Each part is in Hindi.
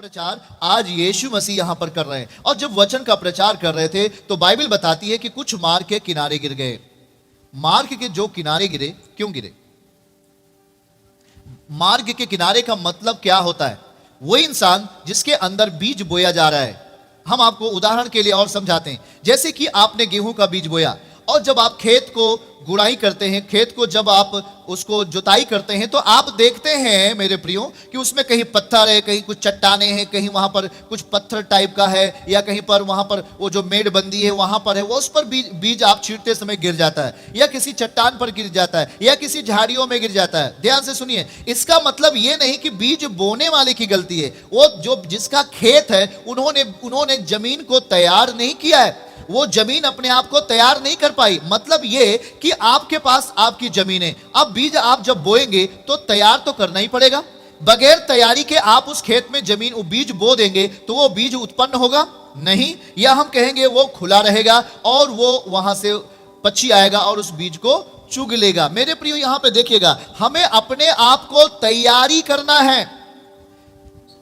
प्रचार आज यीशु मसीह यहां पर कर रहे हैं। और जब वचन का प्रचार कर रहे थे तो बाइबल बताती है कि कुछ मार्ग के किनारे गिर गए। मार्ग के जो किनारे गिरे, क्यों गिरे? मार्ग के किनारे का मतलब क्या होता है? वो इंसान जिसके अंदर बीज बोया जा रहा है। हम आपको उदाहरण के लिए और समझाते हैं। जैसे कि आपने गेहूं का बीज बोया और जब आप खेत को गुड़ाई करते हैं, खेत को जब आप उसको जुताई करते हैं, तो आप देखते हैं मेरे प्रियो कि उसमें कहीं पत्थर है, कहीं कुछ चट्टाने हैं, कहीं वहां पर कुछ पत्थर टाइप का है, या कहीं पर वहां पर वो जो मेड़बंदी है वहां पर है, वो उस पर बीज आप छींटते समय गिर जाता है, या किसी चट्टान पर गिर जाता है, या किसी झाड़ियों में गिर जाता है। ध्यान से सुनिए, इसका मतलब ये नहीं कि बीज बोने वाले की गलती है। वो जो जिसका खेत है उन्होंने जमीन को तैयार नहीं किया है, वो जमीन अपने आप को तैयार नहीं कर पाई। मतलब ये कि आपके पास आपकी जमीन है, अब बीज आप जब बोएंगे तो तैयार तो करना ही पड़ेगा। बगैर तैयारी के आप उस खेत में जमीन बीज बो देंगे तो वो बीज उत्पन्न होगा नहीं, या हम कहेंगे वो खुला रहेगा और वो वहां से पक्षी आएगा और उस बीज को चुग लेगा। मेरे प्रियो यहां पे देखिएगा, हमें अपने आप को तैयारी करना है,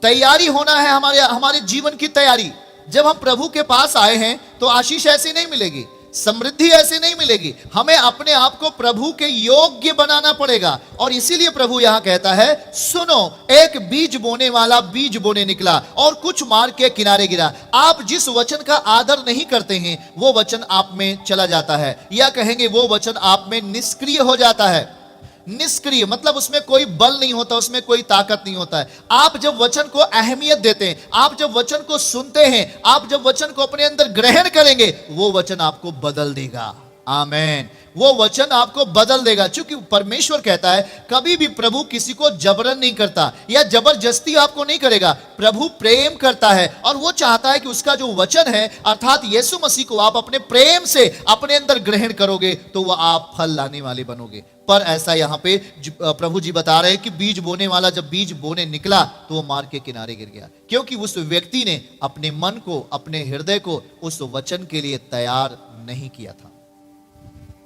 तैयारी होना है, हमारे जीवन की तैयारी। जब हम प्रभु के पास आए हैं तो आशीष ऐसे नहीं मिलेगी, समृद्धि ऐसे नहीं मिलेगी। हमें अपने आप को प्रभु के योग्य बनाना पड़ेगा। और इसीलिए प्रभु यहां कहता है, सुनो, एक बीज बोने वाला बीज बोने निकला और कुछ मार्ग के किनारे गिरा। आप जिस वचन का आदर नहीं करते हैं वो वचन आप में चला जाता है, या कहेंगे वो वचन आप में निष्क्रिय हो जाता है। निष्क्रिय मतलब उसमें कोई बल नहीं होता, उसमें कोई ताकत नहीं होता है। आप जब वचन को अहमियत देते हैं, आप जब वचन को सुनते हैं, आप जब वचन को अपने अंदर ग्रहण करेंगे, वो वचन आपको बदल देगा। आमेन। वो वचन आपको बदल देगा, क्योंकि परमेश्वर कहता है कभी भी प्रभु किसी को जबरन नहीं करता या जबरदस्ती आपको नहीं करेगा। प्रभु प्रेम करता है और वो चाहता है कि उसका जो वचन है अर्थात यीशु मसीह को आप अपने प्रेम से अपने अंदर ग्रहण करोगे तो वह आप फल लाने वाले बनोगे। पर ऐसा यहां पे प्रभु जी बता रहे हैं कि बीज बोने वाला जब बीज बोने निकला तो वो मार्ग के किनारे गिर गया, क्योंकि उस व्यक्ति ने अपने मन को, अपने हृदय को उस वचन के लिए तैयार नहीं किया था।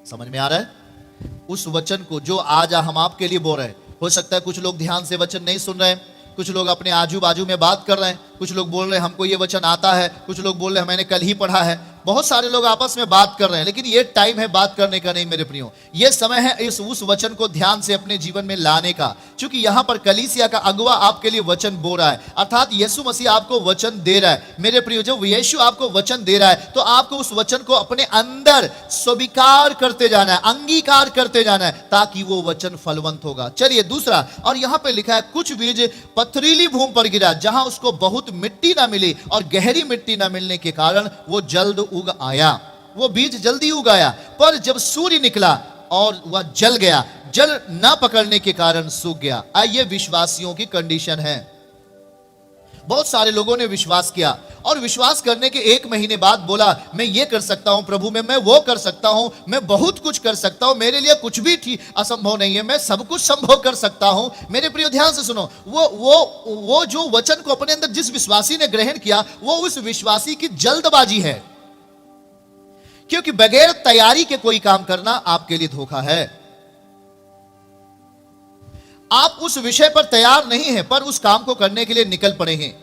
समझ में आ रहा है? उस वचन को जो आज हम आपके लिए बोल रहे हैं, हो सकता है कुछ लोग ध्यान से वचन नहीं सुन रहे हैं, कुछ लोग अपने आजू बाजू में बात कर रहे हैं, कुछ लोग बोल रहे हैं हमको ये वचन आता है, कुछ लोग बोल रहे हैं मैंने कल ही पढ़ा है। बहुत सारे लोग आपस में बात कर रहे हैं, लेकिन ये टाइम है बात करने का नहीं मेरे प्रियो। ये समय है उस वचन को ध्यान से अपने जीवन में लाने का, क्योंकि यहां पर कलीसिया का अगुवा आपके लिए वचन बोल रहा है, अर्थात यीशु मसीह आपको वचन दे रहा है। मेरे प्रियो, जब यीशु आपको वचन दे रहा है तो आपको उस वचन को अपने अंदर स्वीकार करते जाना है, अंगीकार करते जाना है, ताकि वो वचन फलवंत होगा। चलिए दूसरा, और यहां पे लिखा है कुछ बीज पथरीली भूमि पर गिरा, जहां उसको बहुत मिट्टी ना मिली और गहरी मिट्टी ना मिलने के कारण वो जल्द उग आया। वो बीज जल्दी उग आया, पर जब सूर्य निकला और वह जल गया, जल ना पकड़ने के कारण सूख गया। ये विश्वासियों की कंडीशन है। बहुत सारे लोगों ने विश्वास किया और विश्वास करने के 1 महीने बाद बोला मैं ये कर सकता हूं प्रभु में, मैं वो कर सकता हूं, मैं बहुत कुछ कर सकता हूं, मेरे लिए कुछ भी असंभव नहीं है, मैं सब कुछ संभव कर सकता हूं। मेरे प्रिय ध्यान से सुनो, वो जो वचन को अपने अंदर जिस विश्वासी ने ग्रहण किया, वो उस विश्वासी की जल्दबाजी है, क्योंकि बगैर तैयारी के कोई काम करना आपके लिए धोखा है। आप उस विषय पर तैयार नहीं हैं, पर उस काम को करने के लिए निकल पड़े हैं।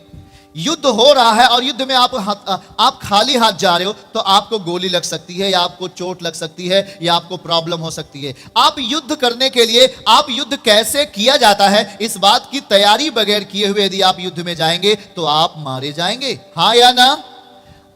युद्ध हो रहा है और युद्ध में आप खाली हाथ जा रहे हो तो आपको गोली लग सकती है, या आपको चोट लग सकती है, या आपको प्रॉब्लम हो सकती है। आप युद्ध करने के लिए, आप युद्ध कैसे किया जाता है इस बात की तैयारी बगैर किए हुए यदि आप युद्ध में जाएंगे तो आप मारे जाएंगे। हाँ या ना?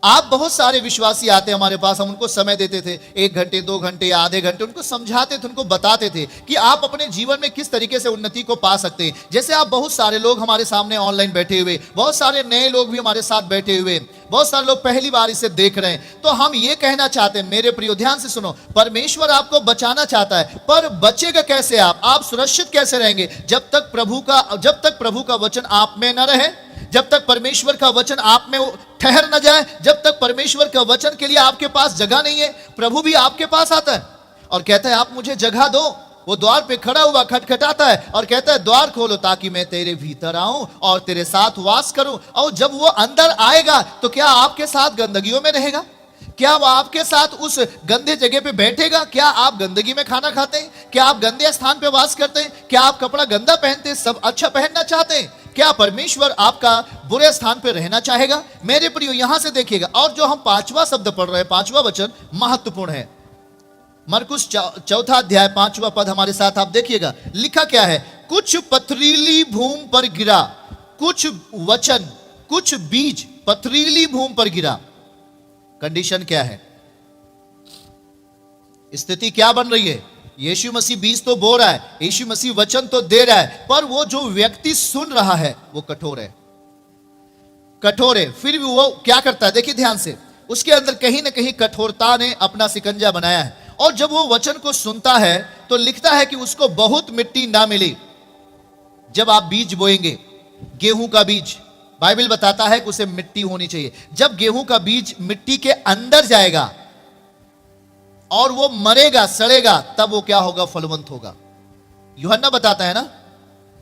आप बहुत सारे विश्वासी आते हमारे पास, हम उनको समय देते थे, 1 घंटे 2 घंटे या आधे घंटे, उनको समझाते थे, उनको बताते थे कि आप अपने जीवन में किस तरीके से उन्नति को पा सकते हैं। जैसे आप बहुत सारे लोग हमारे सामने ऑनलाइन बैठे हुए, बहुत सारे नए लोग भी हमारे साथ बैठे हुए, बहुत सारे लोग पहली बार इसे देख रहे हैं। तो हम ये कहना चाहते हैं मेरे प्रियो, ध्यान से सुनो, परमेश्वर आपको बचाना चाहता है, पर बचेगा कैसे? आप सुरक्षित कैसे रहेंगे जब तक प्रभु का वचन आप में न रहे, जब तक परमेश्वर का वचन आप में ठहर न जाए, जब तक परमेश्वर का वचन के लिए आपके पास जगह नहीं है। प्रभु भी आपके पास आता है और कहता है आप मुझे जगह दो। वो द्वार पे खड़ा हुआ खटखटाता है और कहता है द्वार खोलो ताकि मैं तेरे भीतर आऊं और तेरे साथ वास करूं। और जब वो अंदर आएगा तो क्या आपके साथ गंदगियों में रहेगा? क्या वो आपके साथ उस गंदे जगह पे बैठेगा? क्या आप गंदगी में खाना खाते हैं? क्या आप गंदे स्थान पे वास करते हैं? क्या आप कपड़ा गंदा पहनते हैं? सब अच्छा पहनना चाहते हैं? क्या परमेश्वर आपका बुरे स्थान पर रहना चाहेगा? मेरे प्रियो यहां से देखिएगा, और जो हम पांचवा शब्द पढ़ रहे हैं, पांचवा वचन महत्वपूर्ण है। मरकुस चौथा अध्याय 5वां पद हमारे साथ आप देखिएगा, लिखा क्या है? कुछ पथरीली भूमि पर गिरा, कुछ वचन, कुछ बीज पथरीली भूमि पर गिरा। कंडीशन क्या है? स्थिति क्या बन रही है? यीशु मसीह बीज तो बो रहा है, यीशु मसीह वचन तो दे रहा है, पर वो जो व्यक्ति सुन रहा है वो कठोर है, कठोर है। फिर भी वो क्या करता है? देखिए ध्यान से, उसके अंदर कहीं ना कहीं कठोरता ने अपना सिकंजा बनाया है, और जब वो वचन को सुनता है तो लिखता है कि उसको बहुत मिट्टी ना मिली। जब आप बीज बोएंगे, गेहूं का बीज, बाइबल बताता है कि उसे मिट्टी होनी चाहिए। जब गेहूं का बीज मिट्टी के अंदर जाएगा और वो मरेगा, सड़ेगा, तब वो क्या होगा? फलवंत होगा। यूहन्ना बताता है ना,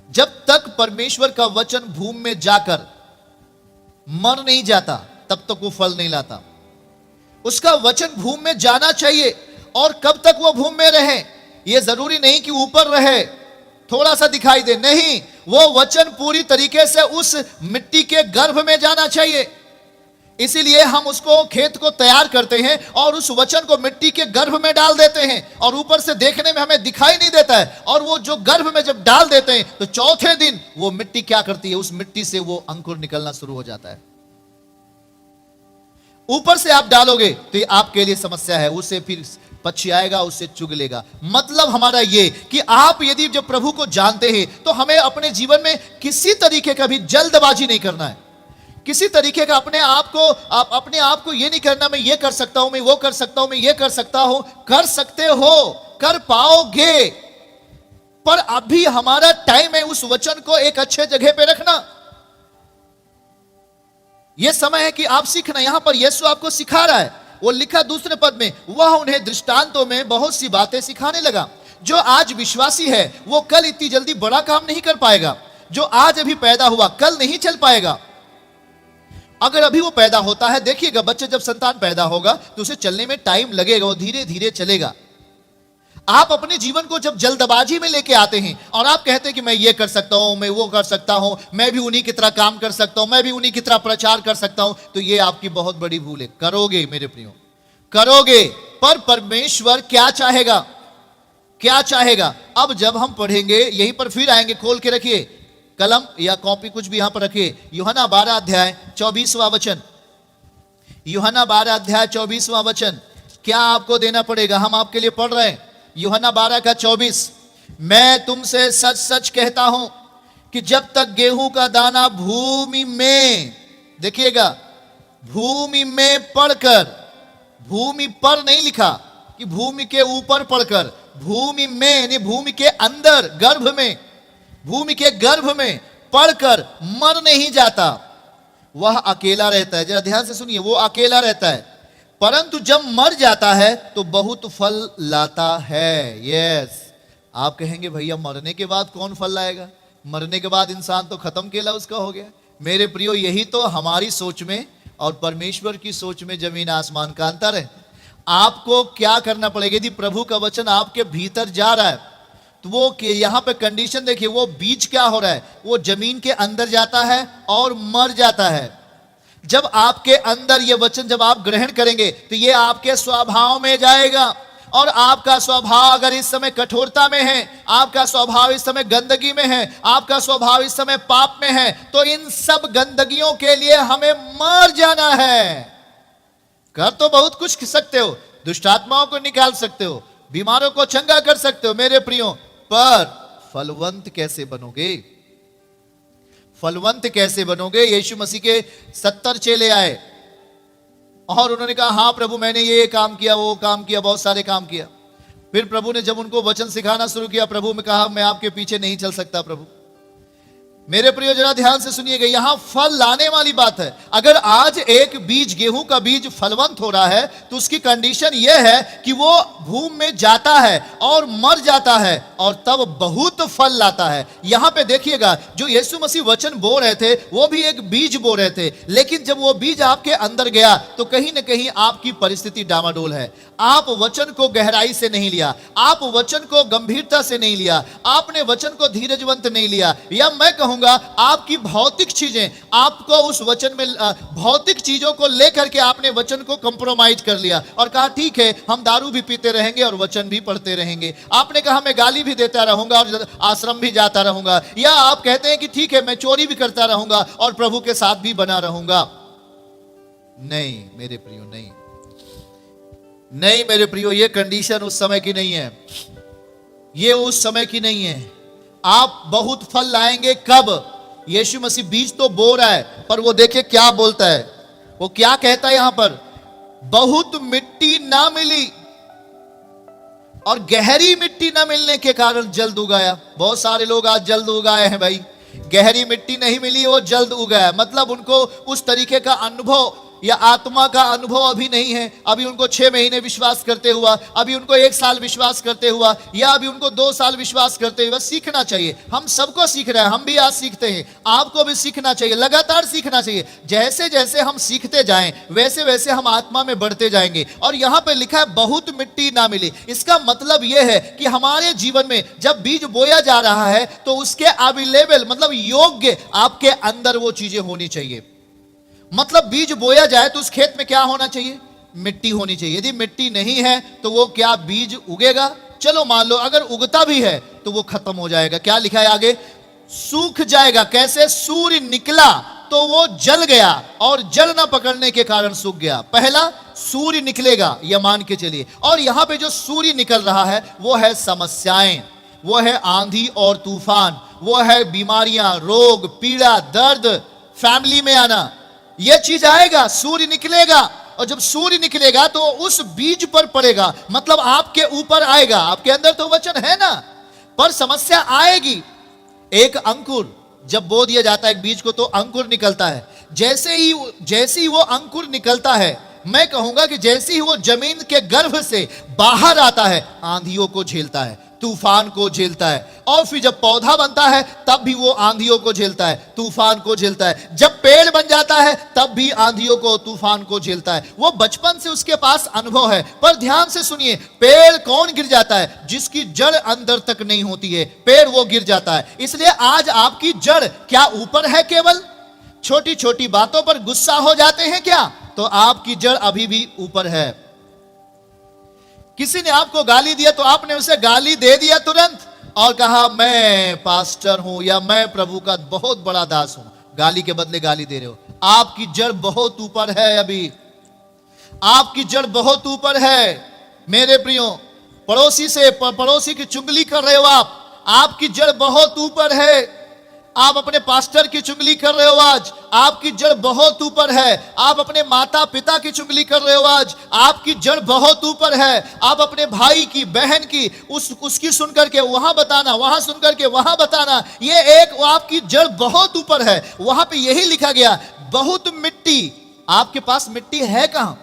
जब तक परमेश्वर का वचन भूमि में जाकर मर नहीं जाता तब तक वो फल नहीं लाता। उसका वचन भूमि में जाना चाहिए, और कब तक वो भूमि में रहे? ये जरूरी नहीं कि ऊपर रहे, थोड़ा सा दिखाई दे, नहीं, वो वचन पूरी तरीके से उस मिट्टी के गर्भ में जाना चाहिए। इसीलिए हम उसको, खेत को तैयार करते हैं और उस वचन को मिट्टी के गर्भ में डाल देते हैं, और ऊपर से देखने में हमें दिखाई नहीं देता है, और वो जो गर्भ में जब डाल देते हैं तो चौथे दिन वो मिट्टी क्या करती है? उस मिट्टी से वो अंकुर निकलना शुरू हो जाता है। ऊपर से आप डालोगे तो ये आपके लिए समस्या है, उससे फिर पक्षी आएगा, उससे चुग लेगा। मतलब हमारा ये कि आप यदि जब प्रभु को जानते हैं तो हमें अपने जीवन में किसी तरीके का भी जल्दबाजी नहीं करना है, किसी तरीके का अपने आप को ये नहीं करना मैं ये कर सकता हूं, मैं वो कर सकता हूं, मैं ये कर सकता हूं। कर सकते हो, कर पाओगे, पर अभी हमारा टाइम है उस वचन को एक अच्छे जगह पे रखना। यह समय है कि आप सीखना। यहां पर यीशु आपको सिखा रहा है, वो लिखा दूसरे पद में, वह उन्हें दृष्टांतों में बहुत सी बातें सिखाने लगा। जो आज विश्वासी है वो कल इतनी जल्दी बड़ा काम नहीं कर पाएगा। जो आज अभी पैदा हुआ कल नहीं चल पाएगा। अगर अभी वो पैदा होता है, देखिएगा बच्चे जब संतान पैदा होगा तो उसे चलने में टाइम लगेगा, वो धीरे धीरे चलेगा। आप अपने जीवन को जब जल्दबाजी में लेके आते हैं और आप कहते हैं कि मैं ये कर सकता हूं, मैं वो कर सकता हूं, मैं भी उन्हीं की तरह काम कर सकता हूं, मैं भी उन्हीं की तरह प्रचार कर सकता हूं, तो ये आपकी बहुत बड़ी भूल है। करोगे मेरे प्रियो, करोगे, पर परमेश्वर क्या चाहेगा? क्या चाहेगा? अब जब हम पढ़ेंगे, यहीं पर फिर आएंगे, खोल के रखिए कलम या कॉपी, कुछ भी यहां पर रखिए। यूहन्ना 12 अध्याय 24वां वचन, यूहन्ना 12 अध्याय 24वां वचन। क्या आपको देना पड़ेगा? हम आपके लिए पढ़ रहे हैं यूहन्ना 12 का 24। मैं तुमसे सच सच कहता हूं कि जब तक गेहूं का दाना भूमि में, देखिएगा, भूमि में पड़कर, भूमि पर नहीं लिखा कि भूमि के ऊपर पड़कर, भूमि में यानी भूमि के अंदर, गर्भ में, भूमि के गर्भ में पड़कर मर नहीं जाता, वह अकेला रहता है। जरा ध्यान से सुनिए, वो अकेला रहता है, परंतु जब मर जाता है तो बहुत फल लाता है। यस, आप कहेंगे भैया मरने के बाद कौन फल लाएगा? मरने के बाद इंसान तो खत्म केला उसका हो गया। मेरे प्रियो, यही तो हमारी सोच में और परमेश्वर की सोच में जमीन आसमान का अंतर है। आपको क्या करना पड़ेगा? यदि प्रभु का वचन आपके भीतर जा रहा है तो वो यहां पे कंडीशन देखिए, वो बीज क्या हो रहा है? वो जमीन के अंदर जाता है और मर जाता है। जब आपके अंदर ये वचन जब आप ग्रहण करेंगे तो ये आपके स्वभाव में जाएगा, और आपका स्वभाव अगर इस समय कठोरता में है, आपका स्वभाव इस समय गंदगी में है, आपका स्वभाव इस समय पाप में है, तो इन सब गंदगियों के लिए हमें मर जाना है। कर तो बहुत कुछ सकते हो, दुष्ट आत्माओं को निकाल सकते हो, बीमारों को चंगा कर सकते हो मेरे प्रियो, पर फलवंत कैसे बनोगे? फलवंत कैसे बनोगे? यीशु मसीह के 70 चेले आए और उन्होंने कहा हाँ प्रभु मैंने ये काम किया, वो काम किया, बहुत सारे काम किया। फिर प्रभु ने जब उनको वचन सिखाना शुरू किया, प्रभु ने कहा मैं आपके पीछे नहीं चल सकता। प्रभु, मेरे प्रियो जरा ध्यान से सुनिएगा, यहां फल लाने वाली बात है। अगर आज एक बीज, गेहूं का बीज फलवंत हो रहा है तो उसकी कंडीशन यह है कि वो भूमि में जाता है और मर जाता है और तब बहुत फल लाता है। यहां पे देखिएगा, जो यीशु मसीह वचन बो रहे थे वो भी एक बीज बो रहे थे, लेकिन जब वो बीज आपके अंदर गया तो कहीं ना कहीं आपकी परिस्थिति डामाडोल है। आप वचन को गहराई से नहीं लिया, आप वचन को गंभीरता से नहीं लिया, आपने वचन को धीरजवंत नहीं लिया, या मैं कहूं रहूंगा, आपकी भौतिक चीजें, आपको उस वचन में भौतिक चीजों को लेकर के आपने वचन को कंप्रोमाइज कर लिया और कहा ठीक है हम दारू भी पीते रहेंगे और वचन भी पढ़ते रहेंगे। आपने कहा मैं गाली भी देता रहूंगा और आश्रम भी जाता रहूंगा, या आप कहते हैं कि ठीक है मैं चोरी भी करता रहूंगा और प्रभु के साथ भी बना रहूंगा। नहीं मेरे प्रियो, नहीं नहीं मेरे प्रियो, ये कंडीशन उस समय की नहीं है, ये उस समय की नहीं है। आप बहुत फल लाएंगे कब? यीशु मसीह बीज तो बो रहा है, पर वो देखिए क्या बोलता है, वो क्या कहता है यहां पर, बहुत मिट्टी ना मिली और गहरी मिट्टी ना मिलने के कारण जल्द उगाया। बहुत सारे लोग आज जल्द उगाए हैं भाई, गहरी मिट्टी नहीं मिली वो जल्द उगाया, मतलब उनको उस तरीके का अनुभव या आत्मा का अनुभव अभी नहीं है। अभी उनको 6 महीने विश्वास करते हुआ, अभी उनको 1 साल विश्वास करते हुआ, या अभी उनको 2 साल विश्वास करते हुए। सीखना चाहिए, हम सबको सीख रहे हैं, हम भी आज सीखते हैं, आपको भी सीखना चाहिए, लगातार सीखना चाहिए। जैसे जैसे हम सीखते जाएं वैसे वैसे हम आत्मा में बढ़ते जाएंगे। और यहां पे लिखा है बहुत मिट्टी ना मिली, इसका मतलब यह है कि हमारे जीवन में जब बीज बोया जा रहा है तो उसके अवेलेबल मतलब योग्य आपके अंदर वो चीजें होनी चाहिए। मतलब बीज बोया जाए तो उस खेत में क्या होना चाहिए? मिट्टी होनी चाहिए। यदि मिट्टी नहीं है तो वो क्या बीज उगेगा? चलो मान लो अगर उगता भी है तो वो खत्म हो जाएगा। क्या लिखा है आगे? सूख जाएगा। कैसे? सूर्य निकला तो वो जल गया और जल ना पकड़ने के कारण सूख गया। पहला सूर्य निकलेगा, यह मान के चलिए। और यहां पे जो सूर्य निकल रहा है वो है समस्याएं, वो है आंधी और तूफान, वो है बीमारियां, रोग, पीड़ा, दर्द, फैमिली में आना। यह चीज आएगा, सूर्य निकलेगा। और जब सूर्य निकलेगा तो उस बीज पर पड़ेगा, मतलब आपके ऊपर आएगा। आपके अंदर तो वचन है ना, पर समस्या आएगी। एक अंकुर जब बो दिया जाता है एक बीज को तो अंकुर निकलता है। जैसे ही वो अंकुर निकलता है, मैं कहूंगा कि जैसे ही वो जमीन के गर्भ से बाहर आता है, आंधियों को झेलता है, तूफान को झेलता है। और फिर जब पौधा बनता है तब भी वो आंधियों को झेलता है, तूफान को झेलता है। जब पेड़ बन जाता है तब भी आंधियों को, तूफान को झेलता है। वो बचपन से उसके पास अनुभव है। पर ध्यान से सुनिए, पेड़ कौन गिर जाता है? जिसकी जड़ अंदर तक नहीं होती है, पेड़ वो गिर जाता है। इसलिए आज आपकी जड़ क्या ऊपर है? केवल छोटी छोटी बातों पर गुस्सा हो जाते हैं क्या? तो आपकी जड़ अभी भी ऊपर है। किसी ने आपको गाली दिया तो आपने उसे गाली दे दिया तुरंत और कहा मैं पास्टर हूं या मैं प्रभु का बहुत बड़ा दास हूं। गाली के बदले गाली दे रहे हो। आपकी जड़ बहुत ऊपर है, अभी आपकी जड़ बहुत ऊपर है। मेरे प्रियो, पड़ोसी की चुगली कर रहे हो आपकी जड़ बहुत ऊपर है। आप अपने पास्टर की चुगली कर रहे हो आज, आपकी जड़ बहुत ऊपर है। आप अपने माता पिता की चुगली कर रहे हो आज, आपकी जड़ बहुत ऊपर है। आप अपने भाई की, बहन की, उसकी सुनकर के वहां बताना, वहां सुनकर के वहां बताना, ये एक आपकी जड़ बहुत ऊपर है। वहां पे यही लिखा गया बहुत मिट्टी। आपके पास मिट्टी है कहां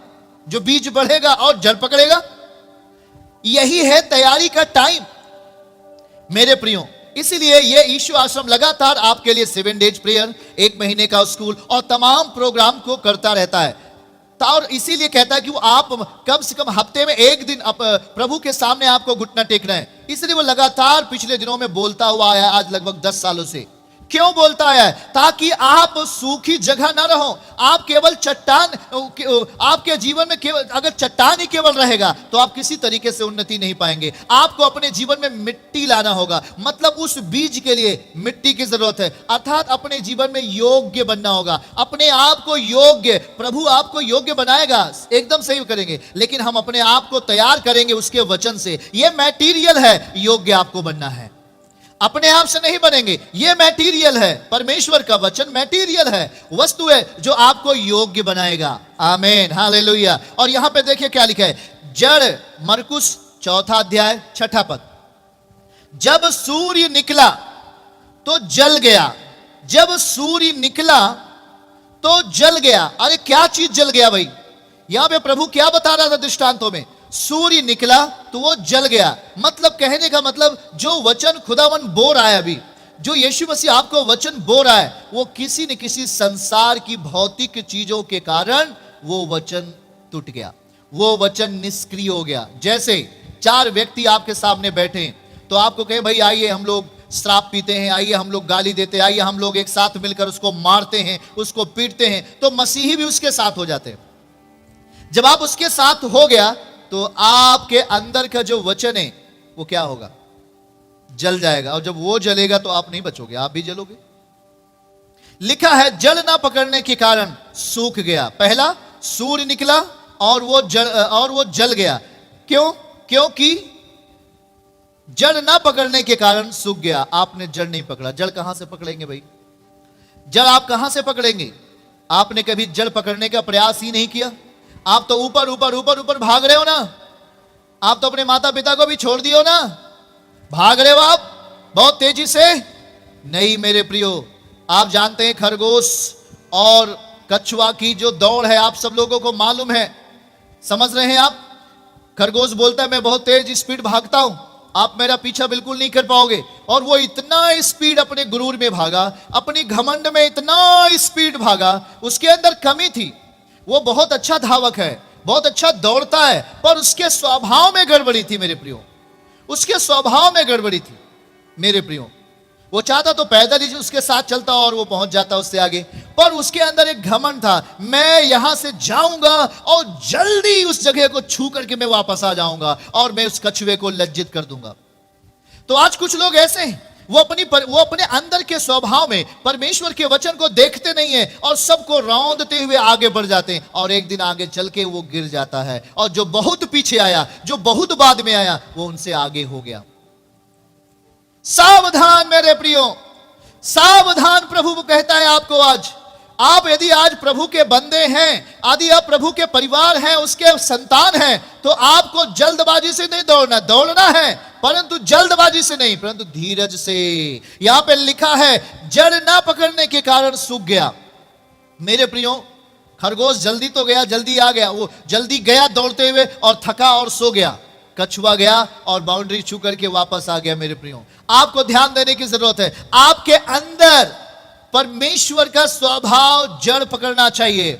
जो बीज बढ़ेगा और जड़ पकड़ेगा? यही है तैयारी का टाइम मेरे प्रियो। इसीलिए ये यीशु आश्रम लगातार आपके लिए 7 डेज प्रेयर, 1 महीने का स्कूल और तमाम प्रोग्राम को करता रहता है। और इसीलिए कहता है कि वो आप कम से कम हफ्ते में 1 दिन प्रभु के सामने आपको घुटना टेकना है। इसलिए वो लगातार पिछले दिनों में बोलता हुआ आया, आज लगभग 10 सालों से। क्यों बोलता है? ताकि आप सूखी जगह ना रहो। आप केवल चट्टान, आपके जीवन में केवल अगर चट्टान ही केवल रहेगा तो आप किसी तरीके से उन्नति नहीं पाएंगे। आपको अपने जीवन में मिट्टी लाना होगा, मतलब उस बीज के लिए मिट्टी की जरूरत है। अर्थात अपने जीवन में योग्य बनना होगा, अपने आप को योग्य। प्रभु आपको योग्य बनाएगा, एकदम सही करेंगे, लेकिन हम अपने आप को तैयार करेंगे उसके वचन से। यह मैटीरियल है, योग्य आपको बनना है, अपने आप से नहीं बनेंगे। यह मैटीरियल है, परमेश्वर का वचन मैटीरियल है, वस्तु है जो आपको योग्य बनाएगा। आमीन, हालेलुया। और यहां पे देखिए क्या लिखा है, जड़, मरकुस 4 अध्याय 6 पद। जब सूर्य निकला तो जल गया। जब सूर्य निकला तो जल गया। अरे क्या चीज जल गया भाई? यहां पे प्रभु क्या बता रहा था दृष्टांतों में? सूर्य निकला तो वो जल गया। मतलब कहने का मतलब जो वचन खुदावन बो रहा है, अभी जो यीशु मसीह आपको वचन बो रहा है, वो किसी न किसी संसार की भौतिक चीजों के कारण वो वचन टूट गया, वो वचन निष्क्रिय हो गया। जैसे 4 व्यक्ति आपके सामने बैठे तो आपको कहे भाई आइए हम लोग श्राप पीते हैं, आइए हम लोग गाली देते हैं, आइए हम लोग एक साथ मिलकर उसको मारते हैं, उसको पीटते हैं, तो मसीही भी उसके साथ हो जाते हैं। जब आप उसके साथ हो गया तो आपके अंदर का जो वचन है वो क्या होगा? जल जाएगा, और जब वो जलेगा तो आप नहीं बचोगे, आप भी जलोगे। लिखा है जल ना पकड़ने के कारण सूख गया। पहला सूर्य निकला और वो जल गया। क्यों? क्योंकि जड़ ना पकड़ने के कारण सूख गया। आपने जड़ नहीं पकड़ा। जड़ कहां से पकड़ेंगे भाई? जड़ आप कहां से पकड़ेंगे? आपने कभी जड़ पकड़ने का प्रयास ही नहीं किया। आप तो ऊपर ऊपर ऊपर ऊपर भाग रहे हो ना। आप तो अपने माता पिता को भी छोड़ दियो ना, भाग रहे हो आप बहुत तेजी से। नहीं मेरे प्रियो, आप जानते हैं खरगोश और कछुआ की जो दौड़ है आप सब लोगों को मालूम है, समझ रहे हैं आप। खरगोश बोलता है मैं बहुत तेज स्पीड भागता हूं, आप मेरा पीछा बिल्कुल नहीं कर पाओगे। और वो इतना स्पीड अपने गुरूर में भागा, अपनी घमंड में इतना स्पीड भागा, उसके अंदर कमी थी। वो बहुत अच्छा धावक है, बहुत अच्छा दौड़ता है, पर उसके स्वभाव में गड़बड़ी थी मेरे प्रियो, उसके स्वभाव में गड़बड़ी थी मेरे प्रियो। वो चाहता तो पैदल ही उसके साथ चलता और वो पहुंच जाता उससे आगे, पर उसके अंदर एक घमंड था, मैं यहां से जाऊंगा और जल्दी उस जगह को छू करके मैं वापस आ जाऊंगा और मैं उस कछुए को लज्जित कर दूंगा। तो आज कुछ लोग ऐसे हैं, वो अपने अंदर के स्वभाव में परमेश्वर के वचन को देखते नहीं है और सबको रौंदते हुए आगे बढ़ जाते हैं, और एक दिन आगे चल के वो गिर जाता है, और जो बहुत पीछे आया, जो बहुत बाद में आया, वो उनसे आगे हो गया। सावधान मेरे प्रियो, सावधान। प्रभु कहता है आपको आज, आप यदि आज प्रभु के बंदे हैं, यदि आप प्रभु के परिवार हैं, उसके संतान हैं, तो आपको जल्दबाजी से नहीं दौड़ना, दौड़ना है परंतु जल्दबाजी से नहीं, परंतु धीरज से। यहां पे लिखा है जड़ ना पकड़ने के कारण सूख गया। मेरे प्रियो, खरगोश जल्दी तो गया, जल्दी आ गया, वो जल्दी गया दौड़ते हुए और थका और सो गया। कछुआ गया और बाउंड्री छू करके वापस आ गया। मेरे प्रियो, आपको ध्यान देने की जरूरत है। आपके अंदर परमेश्वर का स्वभाव जड़ पकड़ना चाहिए।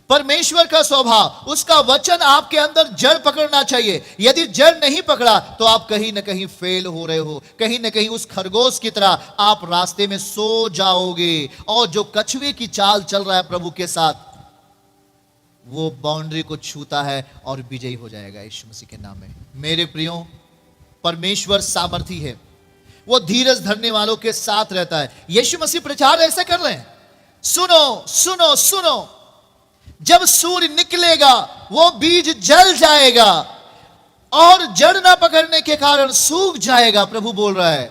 परमेश्वर का स्वभाव, उसका वचन आपके अंदर जड़ पकड़ना चाहिए। यदि जड़ नहीं पकड़ा तो आप कहीं ना कहीं फेल हो रहे हो, कहीं ना कहीं उस खरगोश की तरह आप रास्ते में सो जाओगे, और जो कछुए की चाल चल रहा है प्रभु के साथ, वो बाउंड्री को छूता है और विजयी हो जाएगा यीशु मसीह के नाम में। मेरे प्रियो, परमेश्वर सामर्थी है, वो धीरज धरने वालों के साथ रहता है। यीशु मसीह प्रचार ऐसे कर रहे हैं, सुनो सुनो सुनो, जब सूर्य निकलेगा वो बीज जल जाएगा और जड़ ना पकड़ने के कारण सूख जाएगा। प्रभु बोल रहा है,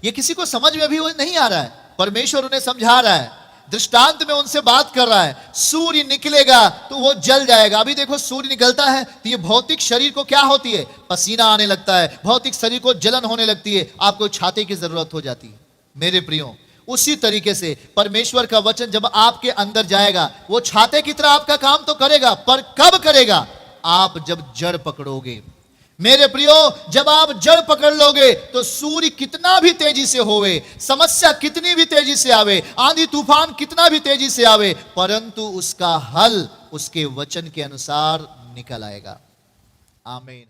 ये किसी को समझ में भी नहीं आ रहा है, परमेश्वर उन्हें समझा रहा है, दृष्टांत में उनसे बात कर रहा है। सूर्य निकलेगा तो वो जल जाएगा। अभी देखो सूर्य निकलता है तो ये भौतिक शरीर को क्या होती है? पसीना आने लगता है, भौतिक शरीर को जलन होने लगती है, आपको छाते की जरूरत हो जाती है। मेरे प्रियो, उसी तरीके से परमेश्वर का वचन जब आपके अंदर जाएगा, वो छाते की तरह आपका काम तो करेगा, पर कब करेगा? आप जब जड़ पकड़ोगे। मेरे प्रियो, जब आप जड़ पकड़ लोगे तो सूर्य कितना भी तेजी से होवे, समस्या कितनी भी तेजी से आवे, आंधी तूफान कितना भी तेजी से आवे, परंतु उसका हल उसके वचन के अनुसार निकल आएगा। आमीन।